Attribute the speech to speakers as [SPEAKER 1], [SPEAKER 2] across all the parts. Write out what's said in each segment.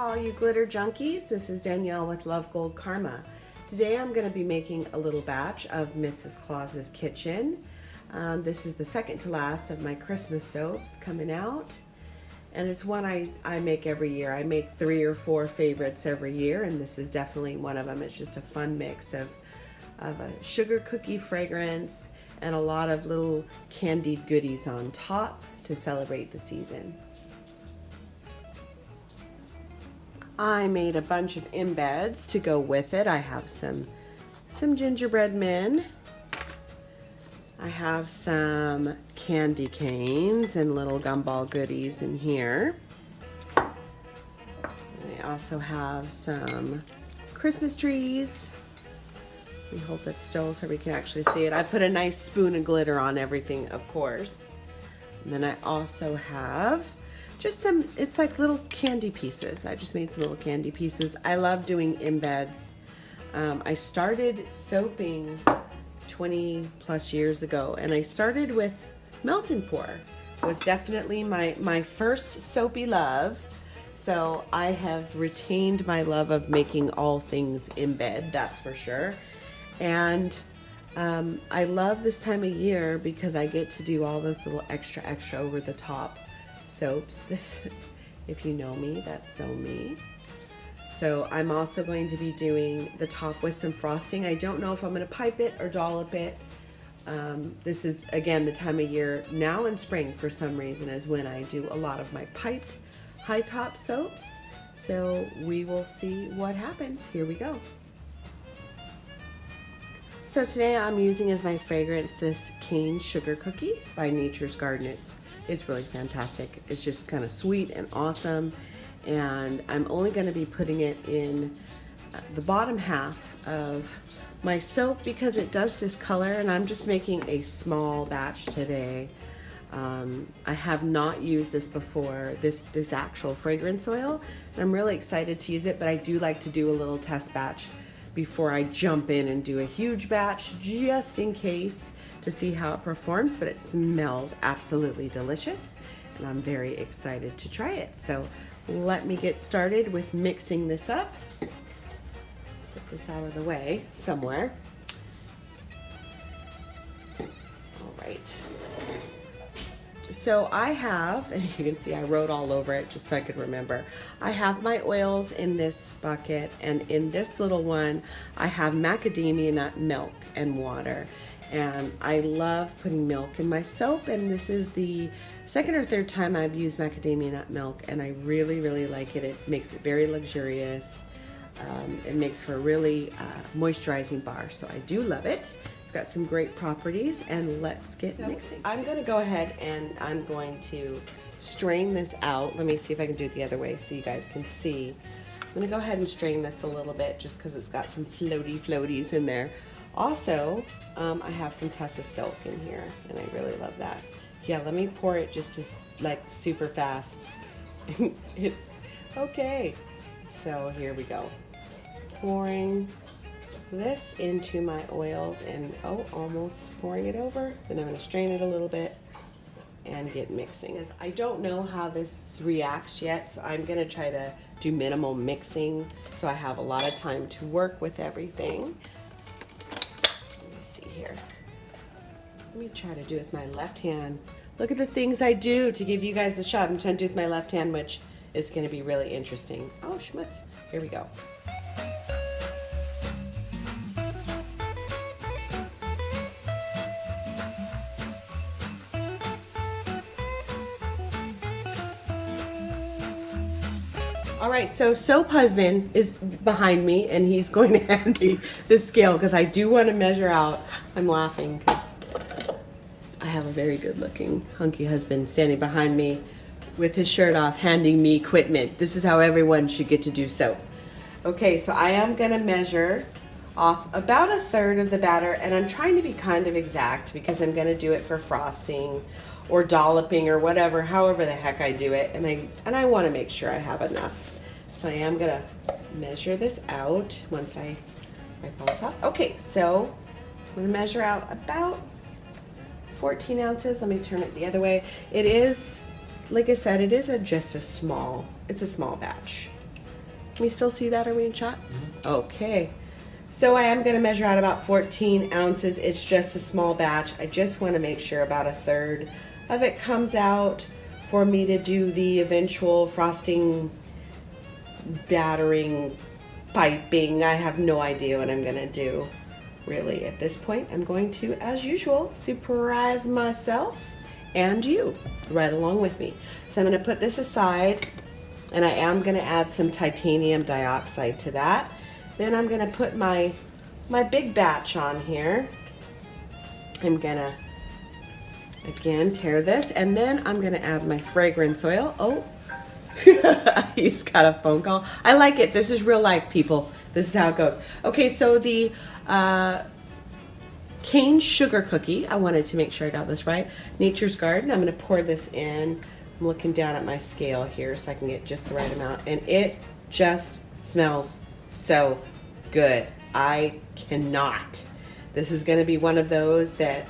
[SPEAKER 1] all you glitter junkies. This is Danielle with LoveGoldKarma. Today I'm going to be making a little batch of Mrs. Claus's Kitchen. This is the second to last of my Christmas soaps coming out. And it's one I make every year. I make 3 or 4 favorites every year, and this is definitely one of them. It's just a fun mix of a sugar cookie fragrance and a lot of little candied goodies on top to celebrate the season. I made a bunch of embeds to go with it. I have some gingerbread men. I have some candy canes and little gumball goodies in here. I also have some Christmas trees. We hold that still so we can actually see it. I put a nice spoon of glitter on everything, of course. And then I also have just some, it's like little candy pieces. I just made some little candy pieces. I love doing embeds. I started soaping 20 plus years ago, and I started with melt and pour. It was definitely my first soapy love. So I have retained my love of making all things embed, that's for sure. And I love this time of year because I get to do all those little extra over the top soaps. This, if you know me, that's so me. So I'm also going to be doing the top with some frosting. I don't know if I'm going to pipe it or dollop it. This is, again, the time of year now in spring for some reason is when I do a lot of my piped high top soaps. So we will see what happens. Here we go. So today I'm using as my fragrance this cane sugar cookie by Nature's Garden. It's really fantastic. It's just kind of sweet and awesome. And I'm only going to be putting it in the bottom half of my soap because it does discolor, and I'm just making a small batch today. I have not used this before, this actual fragrance oil, and I'm really excited to use it, but I do like to do a little test batch before I jump in and do a huge batch just in case to see how it performs. But it smells absolutely delicious and I'm very excited to try it. So let me get started with mixing this up. Get this out of the way somewhere. All right. So I have, and you can see I wrote all over it just so I could remember. I have my oils in this bucket, and in this little one, I have macadamia nut milk and water. And I love putting milk in my soap, and this is the second or third time I've used macadamia nut milk, and I really, really like it. It makes it very luxurious. It makes for a really moisturizing bar, so I do love it. It's got some great properties, and let's get mixing. I'm going to go ahead and I'm going to strain this out. Let me see if I can do it the other way so you guys can see. I'm going to go ahead and strain this a little bit just because it's got some floaties in there. Also, I have some Tessa silk in here, and I really love that. Yeah, let me pour it just as like super fast. It's okay. So here we go. Pouring this into my oils, and almost pouring it over. Then I'm going to strain it a little bit and get mixing. I don't know how this reacts yet, so I'm going to try to do minimal mixing so I have a lot of time to work with everything. Let me see here. Let me try to do it with my left hand. Look at the things I do to give you guys the shot. I'm trying to do it with my left hand, which is going to be really interesting. Oh, schmutz. Here we go. All right, so Soap Husband is behind me, and he's going to hand me this scale because I do want to measure out. I'm laughing because I have a very good-looking hunky husband standing behind me with his shirt off, handing me equipment. This is how everyone should get to do soap. Okay, so I am going to measure off about 1/3 of the batter, and I'm trying to be kind of exact because I'm going to do it for frosting or dolloping or whatever, however the heck I do it, and I want to make sure I have enough. So I am going to measure this out once I wipe all this off. Okay, so I'm going to measure out about 14 ounces. Let me turn it the other way. It is, like I said, it is just a small batch. Can we still see that? Are we in shot? Okay. So I am going to measure out about 14 ounces. It's just a small batch. I just want to make sure about a third of it comes out for me to do the eventual frosting, battering, piping. I have no idea what I'm going to do really at this point. I'm going to, as usual, surprise myself and you right along with me. So I'm going to put this aside, and I am going to add some titanium dioxide to that. Then I'm going to put my big batch on here. I'm going to, again, tear this, and then I'm going to add my fragrance oil. Oh, he's got a phone call. I like it. This is real life, people. This is how it goes. Okay, so the cane sugar cookie, I wanted to make sure I got this right. Nature's Garden. I'm going to pour this in. I'm looking down at my scale here so I can get just the right amount, and it just smells so good. I cannot. This is going to be one of those that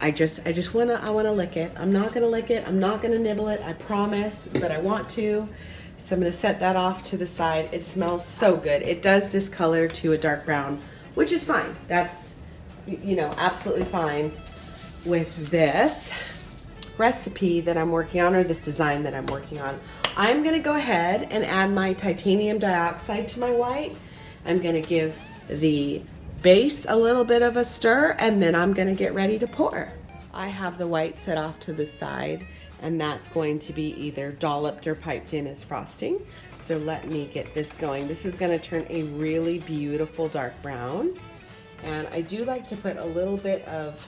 [SPEAKER 1] I want to lick it. I'm not going to lick it. I'm not going to nibble it. I promise, but I want to. So I'm going to set that off to the side. It smells so good. It does discolor to a dark brown, which is fine. That's, you know, absolutely fine with this recipe that I'm working on, or this design that I'm working on. I'm going to go ahead and add my titanium dioxide to my white. I'm going to give the base a little bit of a stir, and then I'm going to get ready to pour. I have the white set off to the side, and that's going to be either dolloped or piped in as frosting. So let me get this going. This is going to turn a really beautiful dark brown, and I do like to put a little bit of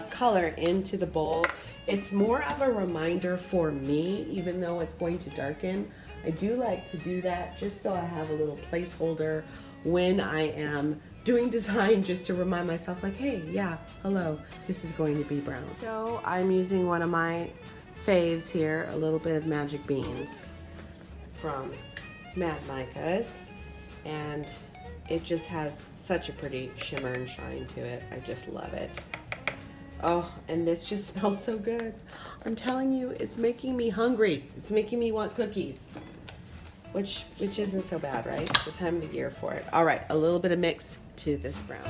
[SPEAKER 1] color into the bowl. It's more of a reminder for me, even though it's going to darken. I do like to do that just so I have a little placeholder when I am doing design, just to remind myself like, hey, yeah, hello, this is going to be brown. So I'm using one of my faves here, a little bit of Magic Beans from Mad Micah's, and it just has such a pretty shimmer and shine to it. I just love it. Oh, and this just smells so good. I'm telling you, it's making me hungry. It's making me want cookies, which isn't so bad, right? It's the time of the year for it. All right, a little bit of mix to this brown.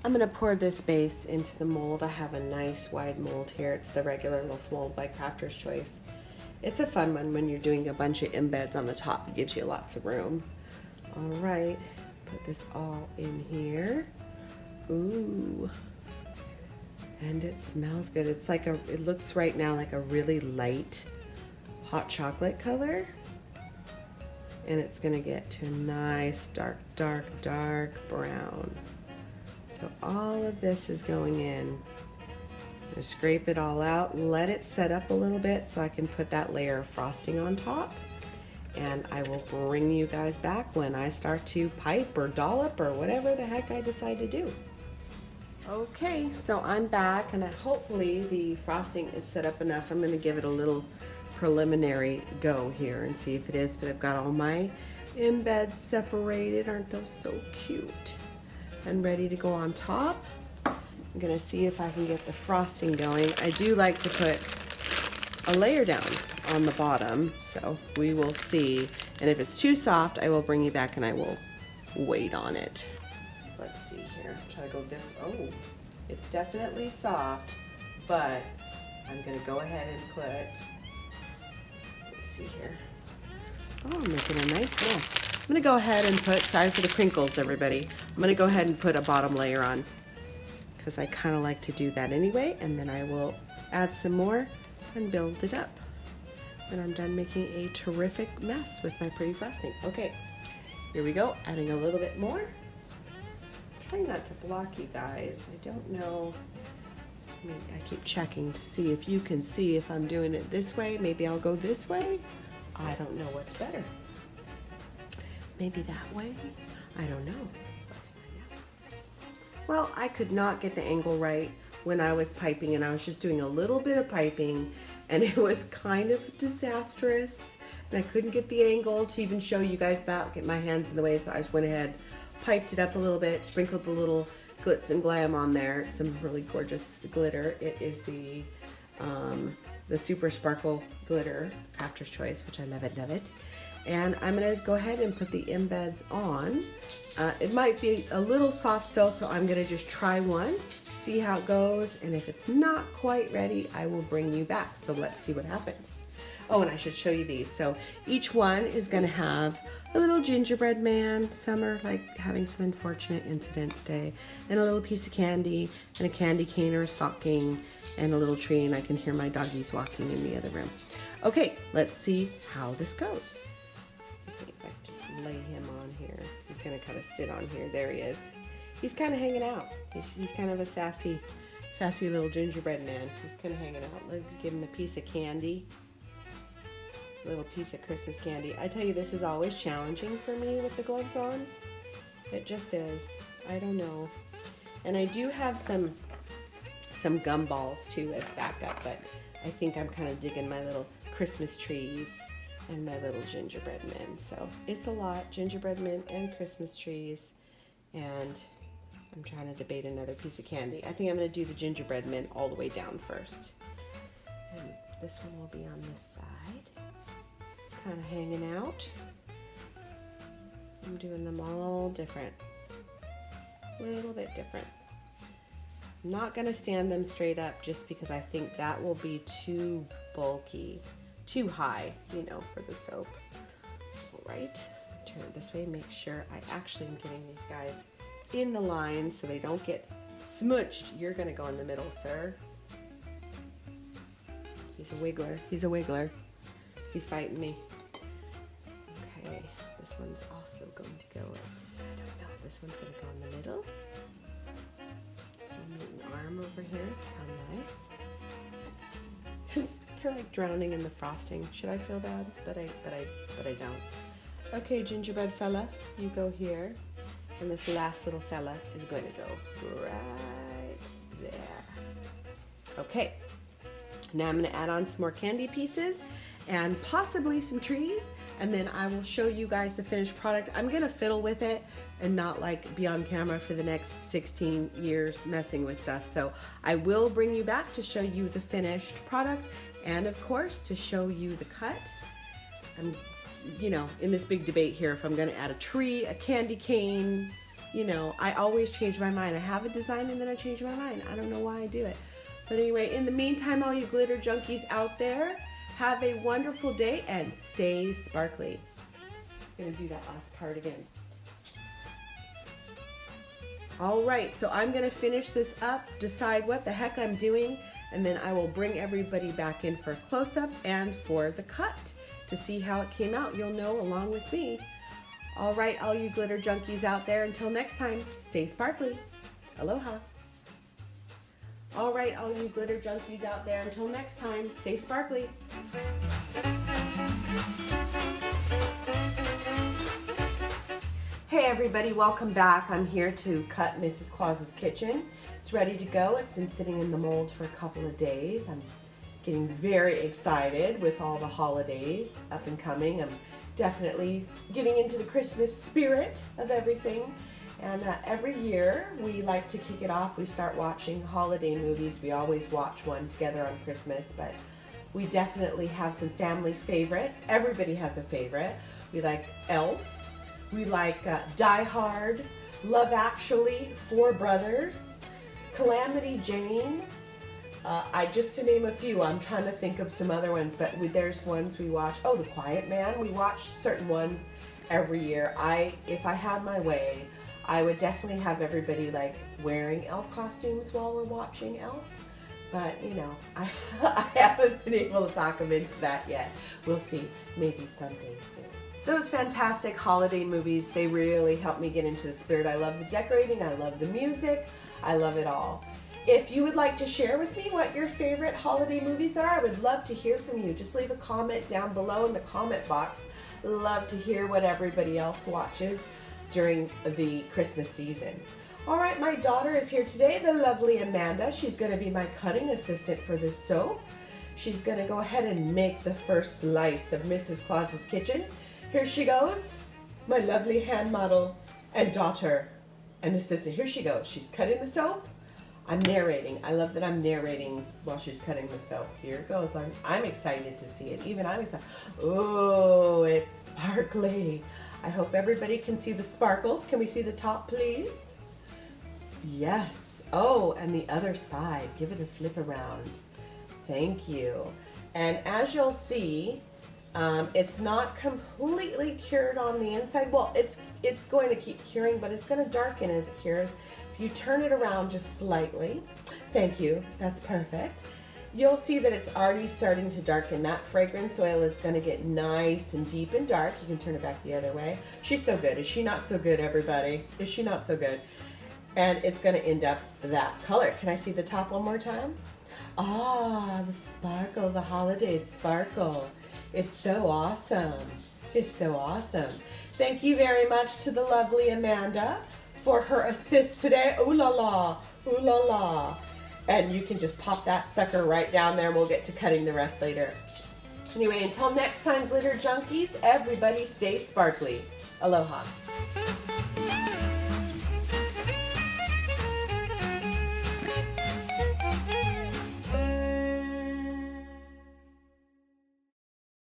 [SPEAKER 1] I'm gonna pour this base into the mold. I have a nice wide mold here. It's the regular loaf mold by Crafter's Choice. It's a fun one when you're doing a bunch of embeds on the top. It gives you lots of room. All right, put this all in here. Ooh, and it smells good. It's like it looks right now like a really light hot chocolate color. And it's gonna get to a nice dark, dark, dark brown. So all of this is going in. Just scrape it all out, let it set up a little bit so I can put that layer of frosting on top. And I will bring you guys back when I start to pipe or dollop or whatever the heck I decide to do. Okay, so I'm back, and hopefully the frosting is set up enough. I'm going to give it a little preliminary go here and see if it is, but I've got all my embeds separated. Aren't those so cute? And ready to go on top. I'm gonna see if I can get the frosting going. I do like to put a layer down on the bottom, so we will see. And if it's too soft, I will bring you back and I will wait on it. Let's see here. Try to go this. Oh, it's definitely soft, but I'm gonna go ahead and put. Let's see here. Oh, I'm making a nice mess. I'm gonna go ahead and put. Sorry for the crinkles, everybody. I'm gonna go ahead and put a bottom layer on, because I kind of like to do that anyway, and then I will add some more and build it up. And I'm done making a terrific mess with my pretty frosting. Okay, here we go, adding a little bit more. Try not to block you guys. I don't know, I keep checking to see if you can see if I'm doing it this way. Maybe I'll go this way. I don't know what's better. Maybe that way? I don't know. Well, I could not get the angle right when I was piping, and I was just doing a little bit of piping, and it was kind of disastrous, and I couldn't get the angle to even show you guys that, get my hands in the way, so I just went ahead, piped it up a little bit, sprinkled a little glitz and glam on there, some really gorgeous glitter. It is the Super Sparkle Glitter, Crafter's Choice, which I love it, love it. And I'm gonna go ahead and put the embeds on. It might be a little soft still, so I'm gonna just try one, see how it goes, and if it's not quite ready, I will bring you back. So let's see what happens. Oh, and I should show you these. So each one is gonna have a little gingerbread man. Some are like having some unfortunate incidents day, and a little piece of candy, and a candy cane or a stocking, and a little tree, and I can hear my doggies walking in the other room. Okay, let's see how this goes. Let's see if I just lay him on here. He's gonna kind of sit on here. There he is. He's kind of hanging out. He's kind of a sassy little gingerbread man. He's kind of hanging out. Let's give him a piece of candy. A little piece of Christmas candy. I tell you, this is always challenging for me with the gloves on. It just is. I don't know. And I do have some gumballs too as backup, but I think I'm kind of digging my little Christmas trees and my little gingerbread men. So it's a lot, gingerbread men and Christmas trees, and I'm trying to debate another piece of candy. I think I'm going to do the gingerbread men all the way down first. And this one will be on this side, kind of hanging out. I'm doing them all different, a little bit different. I'm not going to stand them straight up just because I think that will be too bulky, too high, you know, for the soap. All right, turn it this way, make sure I actually am getting these guys in the line so they don't get smooched. You're going to go in the middle, sir. He's a wiggler. He's a wiggler. He's fighting me. Okay, this one's also going to go, I don't know, this one's going to go in the middle. Arm over here. How nice. They're like drowning in the frosting. Should I feel bad? But I don't. Okay, gingerbread fella, you go here. And this last little fella is going to go right there. Okay. Now I'm going to add on some more candy pieces and possibly some trees, and then I will show you guys the finished product. I'm going to fiddle with it and not like be on camera for the next 16 years messing with stuff. So I will bring you back to show you the finished product, and of course to show you the cut. I'm, you know, in this big debate here if I'm going to add a tree, a candy cane. You know, I always change my mind. I have a design and then I change my mind. I don't know why I do it. But anyway, in the meantime, all you glitter junkies out there, have a wonderful day and stay sparkly. I'm going to do that last part again. All right, so I'm going to finish this up, decide what the heck I'm doing, and then I will bring everybody back in for a close-up and for the cut to see how it came out. You'll know along with me. All right, all you glitter junkies out there, until next time, stay sparkly. Aloha. All right, all you glitter junkies out there, until next time, stay sparkly. Hey everybody, welcome back. I'm here to cut Mrs. Claus's kitchen. It's ready to go. It's been sitting in the mold for a couple of days. I'm getting very excited with all the holidays up and coming. I'm definitely getting into the Christmas spirit of everything. And every year we like to kick it off. We start watching holiday movies. We always watch one together on Christmas, but we definitely have some family favorites. Everybody has a favorite. We like Elf. We like Die Hard, Love Actually, Four Brothers, Calamity Jane. Just to name a few, I'm trying to think of some other ones, but there's ones we watch. Oh, The Quiet Man. We watch certain ones every year. If I had my way, I would definitely have everybody like wearing elf costumes while we're watching Elf. But, you know, I haven't been able to talk them into that yet. We'll see, maybe someday soon. Those fantastic holiday movies, they really help me get into the spirit. I love the decorating, I love the music, I love it all. If you would like to share with me what your favorite holiday movies are, I would love to hear from you. Just leave a comment down below in the comment box. Love to hear what everybody else watches during the Christmas season. All right, my daughter is here today, the lovely Amanda. She's going to be my cutting assistant for this soap. She's going to go ahead and make the first slice of Mrs. Claus's Kitchen. Here she goes, my lovely hand model and daughter, an assistant. Here she goes. She's cutting the soap. I'm narrating. I love that I'm narrating while she's cutting the soap. Here it goes. I'm excited to see it. Even I'm excited. Oh, it's sparkly. I hope everybody can see the sparkles. Can we see the top, please? Yes. Oh, and the other side. Give it a flip around. Thank you. And as you'll see, it's not completely cured on the inside. Well, it's going to keep curing, but it's going to darken as it cures. If you turn it around just slightly, thank you, that's perfect. You'll see that it's already starting to darken. That fragrance oil is going to get nice and deep and dark. You can turn it back the other way. She's so good. Is she not so good, everybody? Is she not so good? And it's going to end up that color. Can I see the top one more time? Ah, the sparkle, the holiday sparkle. It's so awesome. It's so awesome. Thank you very much to the lovely Amanda for her assist today. Ooh la la, ooh la la. And you can just pop that sucker right down there and we'll get to cutting the rest later. Anyway, until next time, glitter junkies, everybody stay sparkly. Aloha.